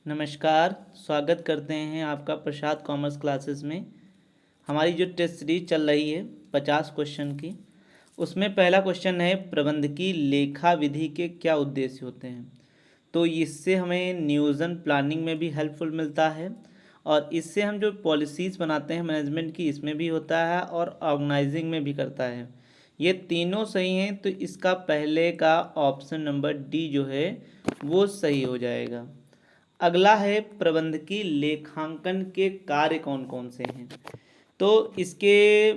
नमस्कार। स्वागत करते हैं आपका प्रसाद कॉमर्स क्लासेस में। हमारी जो टेस्ट सीरीज चल रही है 50 क्वेश्चन की, उसमें पहला क्वेश्चन है प्रबंधकीय लेखा विधि के क्या उद्देश्य होते हैं। तो इससे हमें नियोजन प्लानिंग में भी हेल्पफुल मिलता है और इससे हम जो पॉलिसीज़ बनाते हैं मैनेजमेंट की, इसमें भी होता है और ऑर्गेनाइजिंग में भी करता है। ये तीनों सही हैं, तो इसका पहले का ऑप्शन नंबर डी जो है वो सही हो जाएगा। अगला है प्रबंधकीय लेखांकन के कार्य कौन कौन से हैं। तो इसके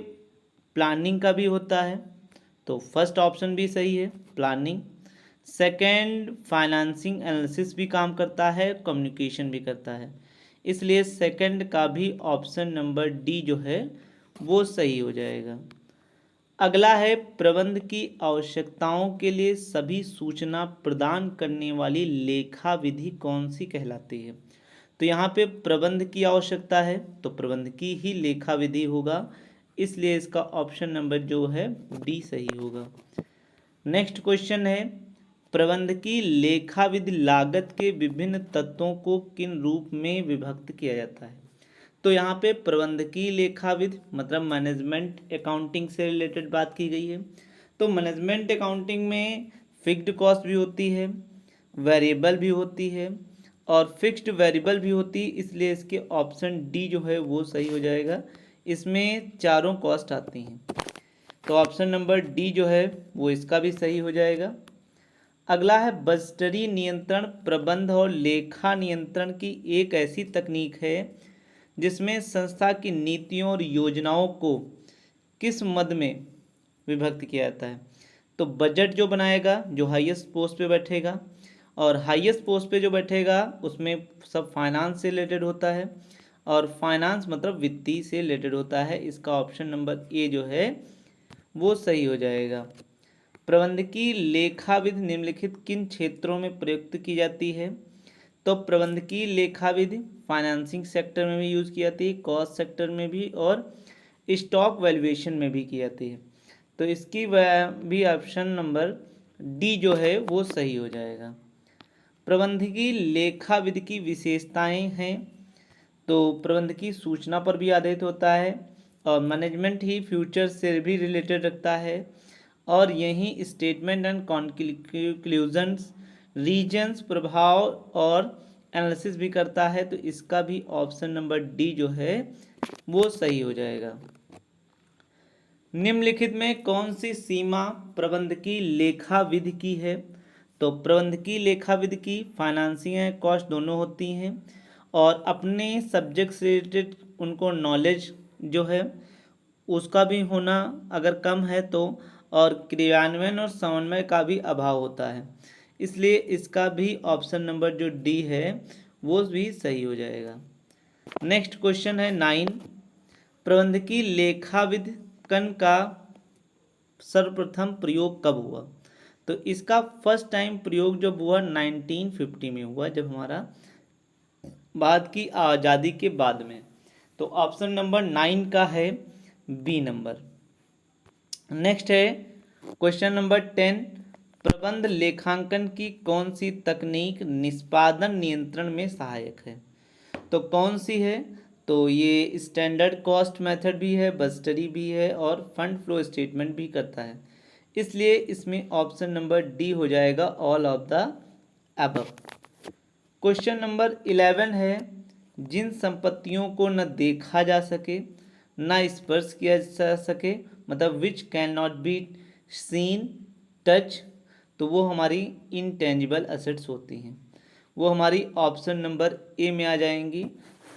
प्लानिंग का भी होता है, तो फर्स्ट ऑप्शन भी सही है, प्लानिंग। सेकंड, फाइनेंसिंग एनालिसिस भी काम करता है, कम्युनिकेशन भी करता है, इसलिए सेकंड का भी ऑप्शन नंबर डी जो है वो सही हो जाएगा। अगला है प्रबंध की आवश्यकताओं के लिए सभी सूचना प्रदान करने वाली लेखा विधि कौन सी कहलाती है। तो यहाँ पे प्रबंध की आवश्यकता है तो प्रबंध की ही लेखा विधि होगा, इसलिए इसका ऑप्शन नंबर जो है डी सही होगा। नेक्स्ट क्वेश्चन है प्रबंध की लेखा विधि लागत के विभिन्न तत्वों को किन रूप में विभक्त किया जाता है। तो यहाँ पे प्रबंधकीय लेखाविद मतलब मैनेजमेंट अकाउंटिंग से रिलेटेड बात की गई है। तो मैनेजमेंट अकाउंटिंग में फिक्स्ड कॉस्ट भी होती है, वेरिएबल भी होती है और फिक्स्ड वेरिएबल भी होती है, इसलिए इसके ऑप्शन डी जो है वो सही हो जाएगा। इसमें चारों कॉस्ट आती हैं, तो ऑप्शन नंबर डी जो है वो इसका भी सही हो जाएगा। अगला है बजटरी नियंत्रण प्रबंध और लेखा नियंत्रण की एक ऐसी तकनीक है जिसमें संस्था की नीतियों और योजनाओं को किस मद में विभक्त किया जाता है। तो बजट जो बनाएगा जो हाईएस्ट पोस्ट पे बैठेगा, और हाईएस्ट पोस्ट पे जो बैठेगा उसमें सब फाइनेंस से रिलेटेड होता है, और फाइनेंस मतलब वित्तीय से रिलेटेड होता है। इसका ऑप्शन नंबर ए जो है वो सही हो जाएगा। प्रबंधकीय लेखाविधि निम्नलिखित किन क्षेत्रों में प्रयुक्त की जाती है। तो प्रबंधकीय लेखा विधि फाइनेंसिंग सेक्टर में भी यूज़ की जाती है, कॉस्ट सेक्टर में भी और स्टॉक वैल्यूएशन में भी की जाती है। तो इसकी भी ऑप्शन नंबर डी जो है वो सही हो जाएगा। प्रबंधकीय लेखा विधि की विशेषताएं हैं, तो प्रबंधकीय सूचना पर भी आधारित होता है और मैनेजमेंट ही फ्यूचर से भी रिलेटेड रखता है, और यही स्टेटमेंट एंड कंक्लूजन्स रीजन्स प्रभाव और एनालिसिस भी करता है। तो इसका भी ऑप्शन नंबर डी जो है वो सही हो जाएगा। निम्नलिखित में कौन सी सीमा प्रबंधकीय लेखा विधि की है। तो प्रबंधकीय लेखा विधि की फाइनेंसिंग एंड कॉस्ट दोनों होती हैं और अपने सब्जेक्ट से रिलेटेड उनको नॉलेज जो है उसका भी होना अगर कम है तो, और क्रियान्वयन और समन्वय का भी अभाव होता है, इसलिए इसका भी ऑप्शन नंबर जो डी है वो भी सही हो जाएगा। नेक्स्ट क्वेश्चन है 9, प्रबंधकीय लेखाविदन का सर्वप्रथम प्रयोग कब हुआ। तो इसका फर्स्ट टाइम प्रयोग जब हुआ 1950 में हुआ, जब हमारा भारत की आज़ादी के बाद में। तो ऑप्शन नंबर 9 का है बी नंबर। नेक्स्ट है क्वेश्चन नंबर 10, प्रबंध लेखांकन की कौन सी तकनीक निष्पादन नियंत्रण में सहायक है। तो कौन सी है। तो ये स्टैंडर्ड कॉस्ट मेथड भी है, बजटरी भी है और फंड फ्लो स्टेटमेंट भी करता है, इसलिए इसमें ऑप्शन नंबर डी हो जाएगा, all of the above. Question number 11 है, जिन संपत्तियों को न देखा जा सके न स्पर्श किया जा सके, मतलब which can not be seen touch, तो वो हमारी इनटेंजिबल एसेट्स होती हैं, वो हमारी ऑप्शन नंबर ए में आ जाएंगी।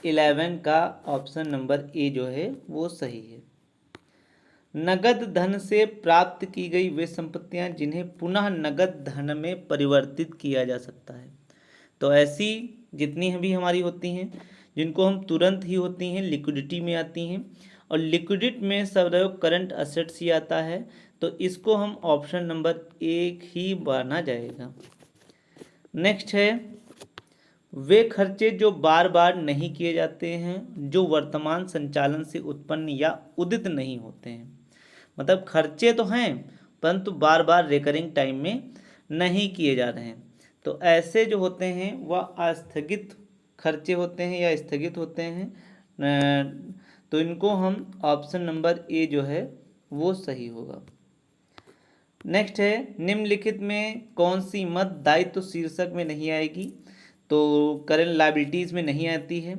11 का ऑप्शन नंबर ए जो है वो सही है। नगद धन से प्राप्त की गई वे संपत्तियां जिन्हें पुनः नगद धन में परिवर्तित किया जा सकता है। तो ऐसी जितनी भी हमारी होती हैं जिनको हम तुरंत ही होती हैं लिक्विडिटी में आती हैं, और लिक्विडिट में सदैव करंट असेट्स ही आता है, तो इसको हम ऑप्शन नंबर एक ही माना जाएगा। नेक्स्ट है, वे खर्चे जो बार बार नहीं किए जाते हैं जो वर्तमान संचालन से उत्पन्न या उदित नहीं होते हैं, मतलब खर्चे तो हैं परंतु बार बार रिकरिंग टाइम में नहीं किए जा रहे हैं, तो ऐसे जो होते हैं वह आस्थगित खर्चे होते हैं या स्थगित होते हैं, तो इनको हम ऑप्शन नंबर ए जो है वो सही होगा। नेक्स्ट है, निम्नलिखित में कौन सी मद दायित्व शीर्षक में नहीं आएगी? तो करेंट लायबिलिटीज़ में नहीं आती है।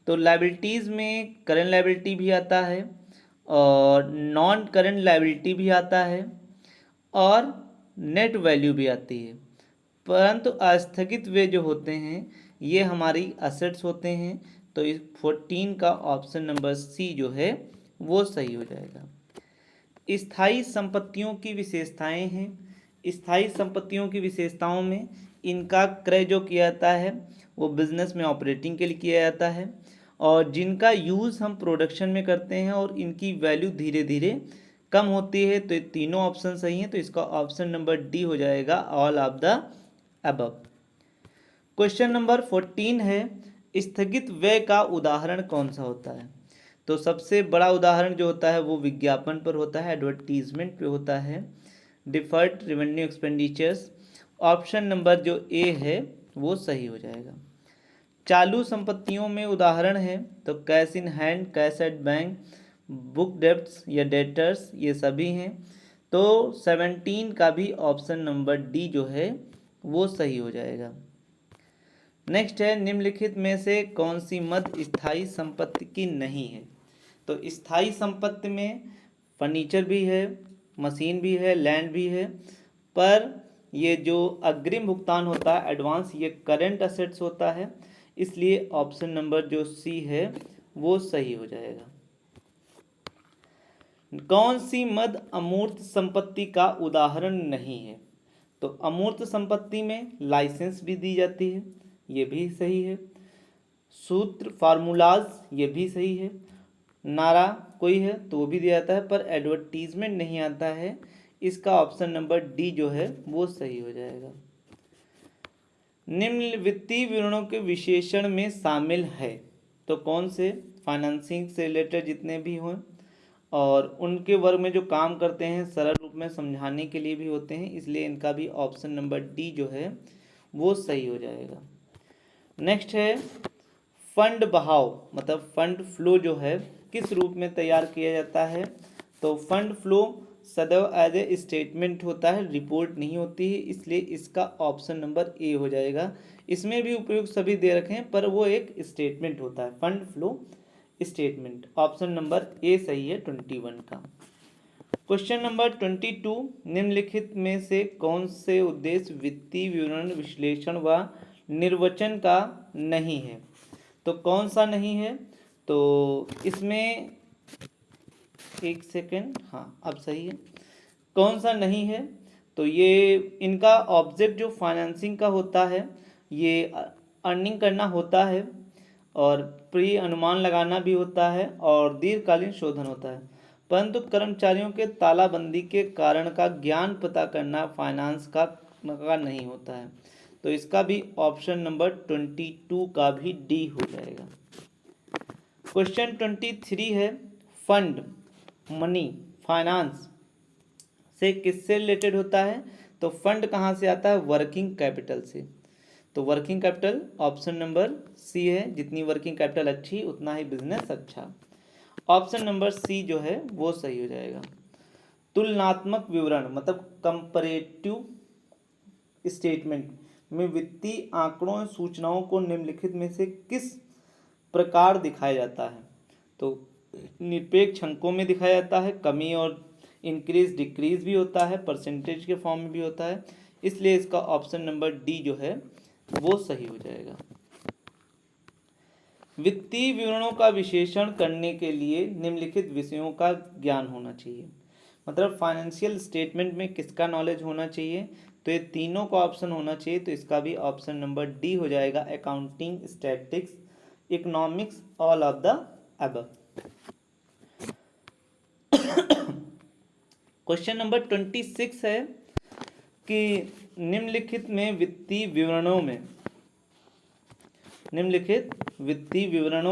तो लायबिलिटीज़ में करेंट लायबिलिटी भी आता है और नॉन करेंट लायबिलिटी भी आता है और नेट वैल्यू भी आती है, परंतु आस्थगित वे जो होते हैं ये हमारी असेट्स होते हैं। तो इस 14 का ऑप्शन नंबर सी जो है वो सही हो जाएगा। स्थायी संपत्तियों की विशेषताएं हैं। स्थायी संपत्तियों की विशेषताओं में इनका क्रय जो किया जाता है वो बिजनेस में ऑपरेटिंग के लिए किया जाता है और जिनका यूज़ हम प्रोडक्शन में करते हैं और इनकी वैल्यू धीरे धीरे कम होती है। तो ये तीनों ऑप्शन सही हैं, तो इसका ऑप्शन नंबर डी हो जाएगा, all of the above. Question number 14 है, स्थगित व्यय का उदाहरण कौन सा होता है? तो सबसे बड़ा उदाहरण जो होता है वो विज्ञापन पर होता है, एडवर्टीजमेंट पे होता है, deferred revenue expenditures. Option number जो ए है वो सही हो जाएगा। चालू संपत्तियों में उदाहरण है तो cash in hand, cash at bank, book debts या डेटर्स, ये सभी हैं। तो 17 का भी ऑप्शन नंबर डी जो है वो सही हो जाएगा। नेक्स्ट है, निम्नलिखित में से कौन सी मद स्थायी संपत्ति की नहीं है? तो स्थायी संपत्ति में फर्नीचर भी है, मशीन भी है, लैंड भी है, पर ये जो अग्रिम भुगतान होता है एडवांस, ये करंट असेट्स होता है, इसलिए ऑप्शन नंबर जो सी है वो सही हो जाएगा। कौन सी मद अमूर्त संपत्ति का उदाहरण नहीं है? तो अमूर्त संपत्ति में लाइसेंस भी दी जाती है, ये भी सही है। सूत्र फार्मूलाज, ये भी सही है। नारा कोई है तो वो भी दिया जाता है, पर एडवर्टीजमेंट नहीं आता है, इसका ऑप्शन नंबर डी जो है वो सही हो जाएगा। निम्न वित्तीय विवरणों के विशेषण में शामिल है तो कौन से? फाइनेंसिंग से रिलेटेड जितने भी हों और उनके वर्ग में जो काम करते हैं सरल रूप में समझाने के लिए भी होते हैं, इसलिए इनका भी ऑप्शन नंबर डी जो है वो सही हो जाएगा। नेक्स्ट है, फंड बहाव मतलब फंड फ्लो जो है किस रूप में तैयार किया जाता है? तो फंड फ्लो सदैव एज ए स्टेटमेंट होता है, रिपोर्ट नहीं होती है, इसलिए इसका ऑप्शन नंबर ए हो जाएगा। इसमें भी उपयुक्त सभी दे रखे हैं पर वो एक स्टेटमेंट होता है, fund flow statement. Option number A सही है 21 का। क्वेश्चन नंबर 22, निम्नलिखित में से कौन से उद्देश्य वित्तीय विवरण विश्लेषण व निर्वचन का नहीं है? तो कौन सा नहीं है? तो इसमें एक सेकेंड, हाँ अब सही है। कौन सा नहीं है? तो ये इनका ऑब्जेक्ट जो फाइनेंसिंग का होता है, ये अर्निंग करना होता है और प्री अनुमान लगाना भी होता है और दीर्घकालीन शोधन होता है, परंतु कर्मचारियों के तालाबंदी के कारण का ज्ञान पता करना फाइनेंस का नहीं होता है। तो इसका भी ऑप्शन नंबर 22 का भी डी हो जाएगा। क्वेश्चन 23 है, फंड मनी फाइनेंस से किससे रिलेटेड होता है? तो फंड कहाँ से आता है? वर्किंग कैपिटल से। तो working capital option number C है, जितनी वर्किंग कैपिटल अच्छी उतना ही बिजनेस अच्छा। ऑप्शन नंबर सी जो है वो सही हो जाएगा। तुलनात्मक विवरण मतलब कंपैरेटिव स्टेटमेंट में वित्तीय आंकड़ों और सूचनाओं को निम्नलिखित में से किस प्रकार दिखाया जाता है? तो निरपेक्ष अंकों में दिखाया जाता है, कमी और इंक्रीज डिक्रीज भी होता है, परसेंटेज के फॉर्म में भी होता है, इसलिए इसका ऑप्शन नंबर डी जो है वो सही हो जाएगा। वित्तीय विवरणों का विश्लेषण करने के लिए निम्नलिखित विषयों का ज्ञान होना चाहिए, मतलब फाइनेंशियल स्टेटमेंट में किसका नॉलेज होना चाहिए? तो ये तीनों का ऑप्शन होना चाहिए, तो इसका भी ऑप्शन नंबर डी हो जाएगा, accounting, statistics, economics, all of the above. Question number 26 है कि निम्नलिखित वित्तीय विवरणों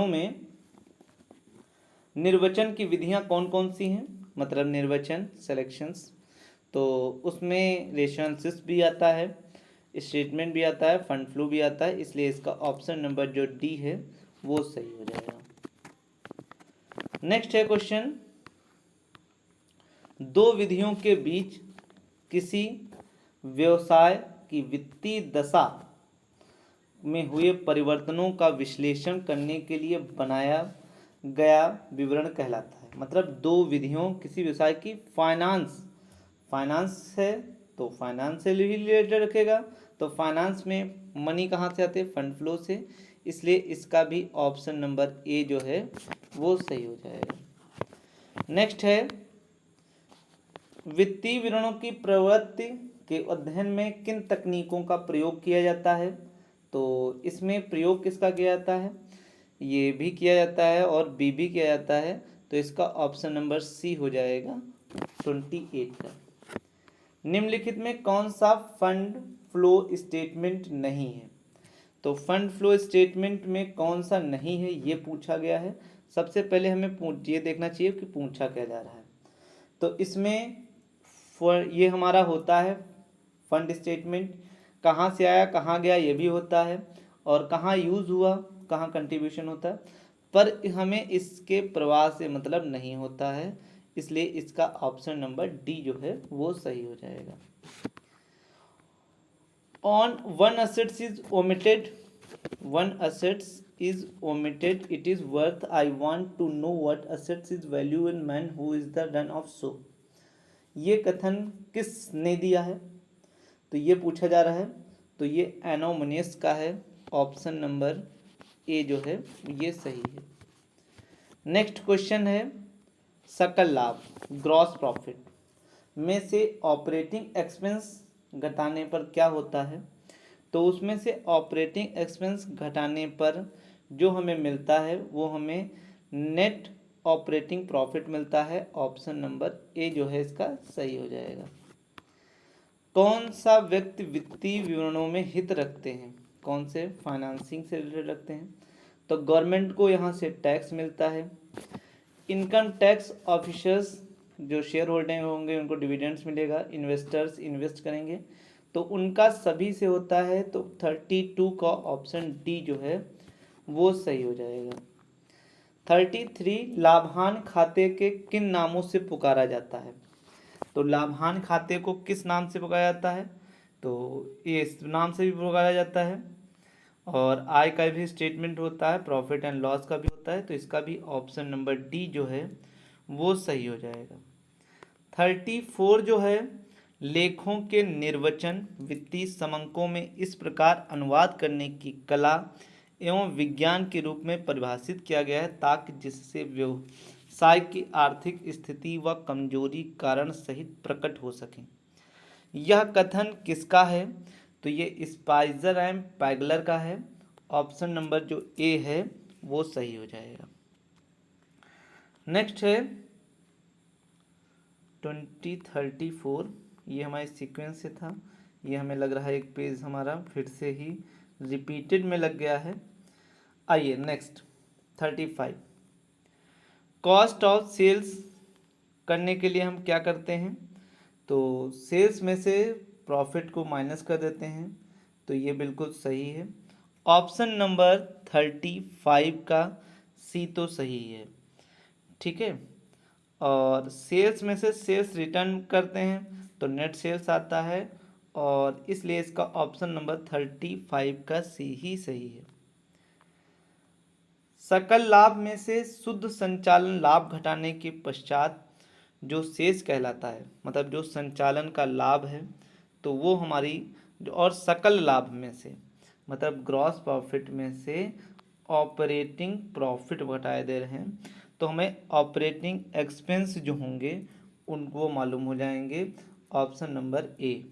में निर्वचन की विधियां कौन कौन सी हैं? मतलब निर्वचन सिलेक्शंस, तो उसमें रेशनशिप भी आता है, स्टेटमेंट भी आता है, फंड फ्लो भी आता है, इसलिए इसका ऑप्शन नंबर जो डी है वो सही हो जाएगा। नेक्स्ट है क्वेश्चन, दो विधियों के बीच किसी व्यवसाय की वित्तीय दशा में हुए परिवर्तनों का विश्लेषण करने के लिए बनाया गया विवरण कहलाता है। मतलब दो विधियों किसी व्यवसाय की फाइनेंस है तो फाइनेंस से भी रिलेटेड रखेगा, तो फाइनेंस में मनी कहाँ से आते हैं, फंड फ्लो से, इसलिए इसका भी ऑप्शन नंबर ए जो है वो सही हो जाएगा। नेक्स्ट है, वित्तीय विवरणों की प्रवृत्ति के अध्ययन में किन तकनीकों का प्रयोग किया जाता है। तो इसमें प्रयोग किसका किया जाता है, ये भी किया जाता है और बी भी किया जाता है, तो इसका ऑप्शन नंबर सी हो जाएगा 28 का। निम्नलिखित में कौन सा फंड फ्लो स्टेटमेंट नहीं है। तो फंड फ्लो स्टेटमेंट में कौन सा नहीं है ये पूछा गया है। सबसे पहले हमें ये देखना चाहिए कि पूछा क्या जा रहा है। तो इसमें ये हमारा होता है फंड स्टेटमेंट, कहाँ से आया कहाँ गया ये भी होता है, और कहाँ यूज़ हुआ कहाँ कंट्रीब्यूशन होता है, पर हमें इसके प्रवाह से मतलब नहीं होता है, इसलिए इसका ऑप्शन नंबर डी जो है वो सही हो जाएगा। On one assets is omitted, it is worth, I want to know what assets is value in man who is the done of so। ये कथन किसने दिया है, तो ये पूछा जा रहा है, तो ये एनोमनियस का है, ऑप्शन नंबर ए जो है ये सही है। नेक्स्ट क्वेश्चन है, सकल लाभ ग्रॉस प्रॉफिट में से ऑपरेटिंग एक्सपेंस घटाने पर क्या होता है। तो उसमें से ऑपरेटिंग एक्सपेंस घटाने पर जो हमें मिलता है वो हमें नेट ऑपरेटिंग प्रॉफिट मिलता है, ऑप्शन नंबर ए जो है इसका सही हो जाएगा। कौन सा व्यक्ति वित्तीय विवरणों में हित रखते हैं, कौन से फाइनेंसिंग से रिलेटेड रखते हैं। तो गवर्नमेंट को यहाँ से टैक्स मिलता है, इनकम टैक्स ऑफिसर्स जो शेयर होल्डिंग होंगे उनको डिविडेंड्स मिलेगा, इन्वेस्टर्स इन्वेस्ट करेंगे, तो उनका सभी से होता है, तो 32 का ऑप्शन डी जो है वो सही हो जाएगा। 33, लाभांश खाते के किन नामों से पुकारा जाता है। तो लाभांश खाते को किस नाम से पुकारा जाता है, तो ये इस नाम से भी पुकारा जाता है, और आय का भी स्टेटमेंट होता है, प्रॉफिट एंड लॉस का भी होता है, तो इसका भी ऑप्शन नंबर डी जो है वो सही हो जाएगा। 34 जो है, लेखों के निर्वचन वित्तीय समंकों में इस प्रकार अनुवाद करने की कला एवं विज्ञान के रूप में परिभाषित किया गया है ताकि जिससे व्यवसाय की आर्थिक स्थिति व कमजोरी कारण सहित प्रकट हो सके। यह कथन किसका है, तो ये स्पाइजर एंड पैगलर का है, ऑप्शन नंबर जो ए है वो सही हो जाएगा। नेक्स्ट है 2034, ये हमारे सीक्वेंस से था, ये हमें लग रहा है एक पेज हमारा फिर से ही रिपीटेड में लग गया है। आइए नेक्स्ट 35, कॉस्ट ऑफ सेल्स करने के लिए हम क्या करते हैं, तो सेल्स में से प्रॉफिट को माइनस कर देते हैं, तो ये बिल्कुल सही है, ऑप्शन नंबर 35 का सी तो सही है, ठीक है। और सेल्स में से सेल्स रिटर्न करते हैं तो नेट सेल्स आता है, और इसलिए इसका ऑप्शन नंबर 35 का सी ही सही है। सकल लाभ में से शुद्ध संचालन लाभ घटाने के पश्चात जो शेष कहलाता है, मतलब जो संचालन का लाभ है, तो वो हमारी और सकल लाभ में से मतलब ग्रॉस प्रॉफिट में से ऑपरेटिंग प्रॉफिट घटाए दे रहे हैं, तो हमें ऑपरेटिंग एक्सपेंस जो होंगे उनको मालूम हो जाएंगे, ऑप्शन नंबर ए।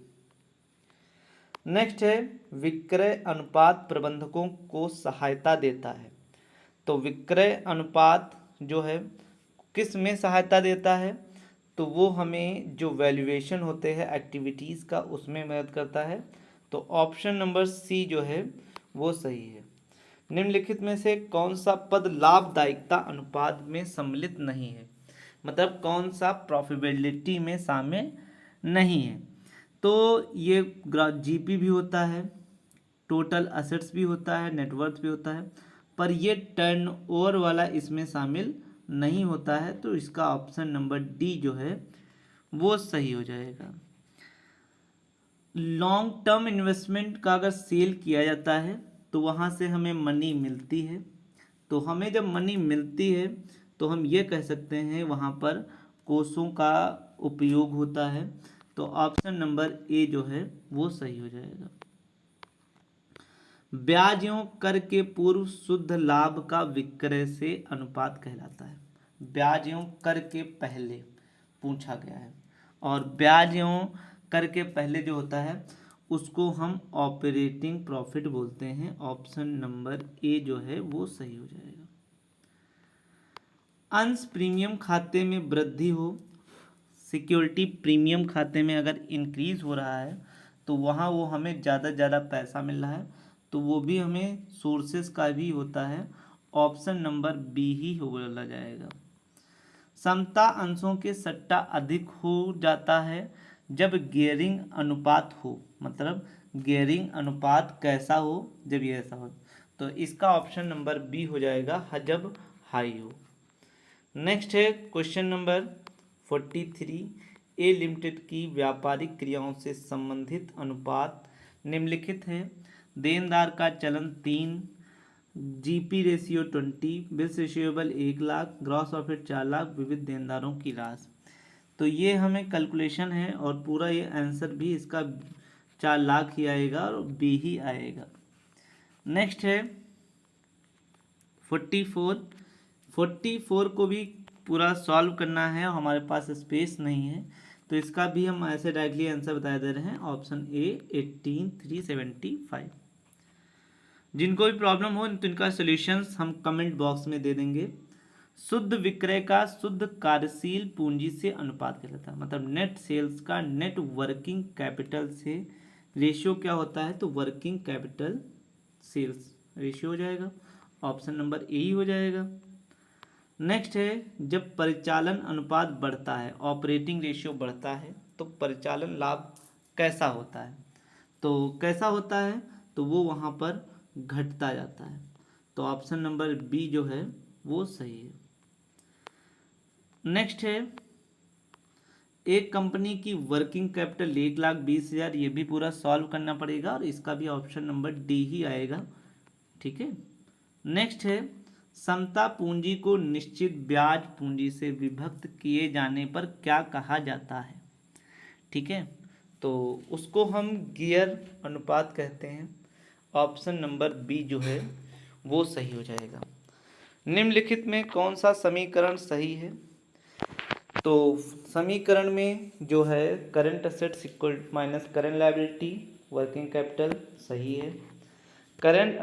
नेक्स्ट है, विक्रय अनुपात प्रबंधकों को सहायता देता है। तो विक्रय अनुपात जो है किस में सहायता देता है, तो वो हमें जो वैल्यूएशन होते हैं एक्टिविटीज़ का उसमें मदद करता है, तो ऑप्शन नंबर सी जो है वो सही है। निम्नलिखित में से कौन सा पद लाभदायिकता अनुपात में सम्मिलित नहीं है, मतलब कौन सा प्रॉफिटेबिलिटी में शामिल नहीं है। तो ये जीपी भी होता है, टोटल असेट्स भी होता है, नेटवर्थ भी होता है, पर ये टर्नओवर वाला इसमें शामिल नहीं होता है। तो इसका ऑप्शन नंबर डी जो है वो सही हो जाएगा। लॉन्ग टर्म इन्वेस्टमेंट का अगर सेल किया जाता है तो वहाँ से हमें मनी मिलती है। तो हमें जब मनी मिलती है तो हम ये कह सकते हैं वहाँ पर कोषों का उपयोग होता है। तो ऑप्शन नंबर ए जो है वो सही हो जाएगा। ब्याज एवं कर के पूर्व शुद्ध लाभ का विक्रय से अनुपात कहलाता है। ब्याज एवं कर के पहले पूछा गया है, और ब्याज एवं कर के पहले जो होता है उसको हम ऑपरेटिंग प्रॉफिट बोलते हैं। ऑप्शन नंबर ए जो है वो सही हो जाएगा। अंश प्रीमियम खाते में वृद्धि हो, सिक्योरिटी प्रीमियम खाते में अगर इंक्रीज हो रहा है तो वहाँ वो हमें ज़्यादा से ज़्यादा पैसा मिल रहा है, तो वो भी हमें सोर्सेस का भी होता है। ऑप्शन नंबर बी ही बोला जाएगा। समता अंशों के सट्टा अधिक हो जाता है जब गियरिंग अनुपात हो, मतलब गियरिंग अनुपात कैसा हो, जब ये ऐसा हो। तो इसका ऑप्शन नंबर बी हो जाएगा, जब हाई हो। नेक्स्ट है क्वेश्चन नंबर 43। ए लिमिटेड की व्यापारिक क्रियाओं से संबंधित अनुपात निम्नलिखित है। देनदार का चलन 3, GP ratio 20, bills receivable 1 lakh, gross profit 4 lakh, विविध देनदारों की राशि। तो ये हमें कैलकुलेशन है और पूरा ये आंसर भी इसका 4 लाख ही आएगा और बी ही आएगा। नेक्स्ट है 44 को भी पूरा सॉल्व करना है, हमारे पास स्पेस नहीं है, तो इसका भी हम ऐसे डायरेक्टली आंसर बता दे रहे हैं। Option A 18,375। जिनको भी प्रॉब्लम हो तो इनका सॉल्यूशंस हम कमेंट बॉक्स में दे देंगे। शुद्ध विक्रय का शुद्ध कार्यशील पूंजी से अनुपात कहलाता है, मतलब नेट सेल्स का नेट वर्किंग कैपिटल से रेशियो क्या होता है, तो वर्किंग कैपिटल सेल्स रेशियो हो जाएगा। ऑप्शन नंबर ए ही हो जाएगा। नेक्स्ट है जब परिचालन अनुपात बढ़ता है, ऑपरेटिंग रेशियो बढ़ता है, तो परिचालन लाभ कैसा होता है, तो कैसा होता है, तो वो वहाँ पर घटता जाता है। तो ऑप्शन नंबर बी जो है वो सही है। नेक्स्ट है एक कंपनी की वर्किंग कैपिटल 1,20,000, ये भी पूरा सॉल्व करना पड़ेगा और इसका भी ऑप्शन नंबर डी ही आएगा। ठीक है। नेक्स्ट है समता पूंजी को निश्चित ब्याज पूंजी से विभक्त किए जाने पर क्या कहा जाता है। ठीक है, तो उसको हम गियर अनुपात कहते हैं। ऑप्शन नंबर बी जो है वो सही हो जाएगा। निम्नलिखित में कौन सा समीकरण सही है, तो समीकरण में जो है current assets equal minus current liability working capital सही है। Current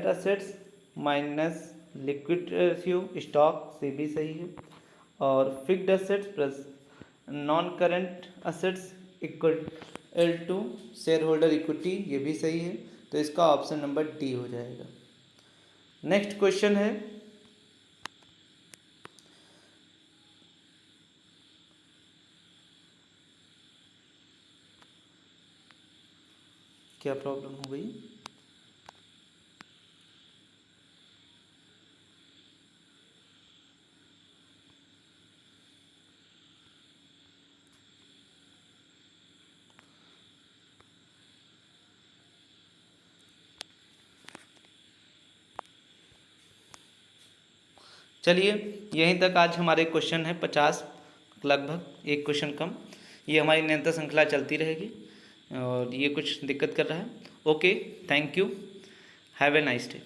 assets minus liquid ratio stock से भी सही है। और fixed assets plus non current assets equal to share holder equity, ये भी सही है। तो इसका ऑप्शन नंबर डी हो जाएगा। नेक्स्ट क्वेश्चन है क्या प्रॉब्लम हो गई, चलिए यहीं तक आज हमारे क्वेश्चन है 50, लगभग एक क्वेश्चन कम। ये हमारी निरंतर श्रृंखला चलती रहेगी और ये कुछ दिक्कत कर रहा है। Okay, thank you, have a nice day.